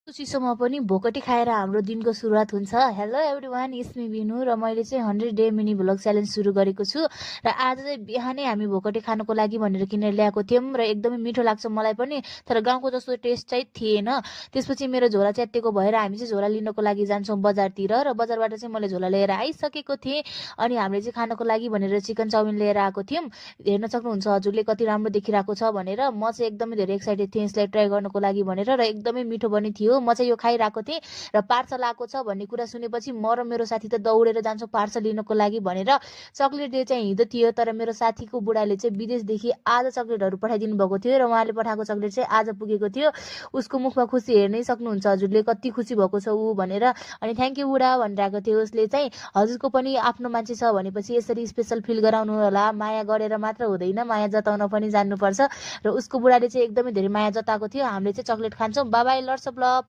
चिसोमा पनि भोकटी खाएर हाम्रो दिनको सुरुवात हुन्छ। हेलो एभ्रिवान, इट्स मी बिनु र मैले चाहिँ 100 डे मिनी भ्लग च्यालेन्ज सुरु गरेको छु र आज चाहिँ बिहानै हामी भोकटी खानको लागि भनेर किनेर ल्याएको थियौँ र एकदमै मिठो लाग्छ मलाई पनि, तर गाउँको जस्तो टेस्ट चाहिँ थिएन। त्यसपछि मेरो झोला च्यातिएको भएर हामी चाहिँ झोला लिनको लागि जान्छौँ बजारतिर र बजारबाट चाहिँ मैले झोला लिएर आइसकेको थिएँ। अनि हामीले चाहिँ खानको लागि भनेर चिकन चाउमिन लिएर आएको थियौँ। हेर्न सक्नुहुन्छ हजुरले कति राम्रो देखिरहेको छ भनेर। म चाहिँ एकदमै धेरै एक्साइटेड थिएँ यसलाई ट्राई गर्नको लागि भनेर र एकदमै मिठो पनि थियो। म चाहिँ यो खाइरहेको थिएँ र पार्सल आएको छ भन्ने कुरा सुनेपछि म र मेरो साथी त दौडेर जान्छौँ पार्सल लिनको लागि भनेर। चक्लेट डे चाहिँ हिजो थियो, तर मेरो साथीको बुढाले चाहिँ विदेशदेखि आज चक्लेटहरू पठाइदिनु भएको थियो र उहाँले पठाएको चक्लेट चाहिँ आज पुगेको थियो। उसको मुखमा खुसी हेर्नै सक्नुहुन्छ हजुरले, कति खुसी भएको छ ऊ भनेर। अनि थ्याङ्क यू बुढा भनिरहेको थियो उसले चाहिँ। हजुरको पनि आफ्नो मान्छे छ भनेपछि यसरी स्पेसल फिल गराउनु होला। माया गरेर मात्र हुँदैन, माया जताउन पनि जान्नुपर्छ। र उसको बुढाले चाहिँ एकदमै धेरै माया जताएको थियो। हामीले चाहिँ चक्लेट खान्छौँ। Bye bye, lots of love.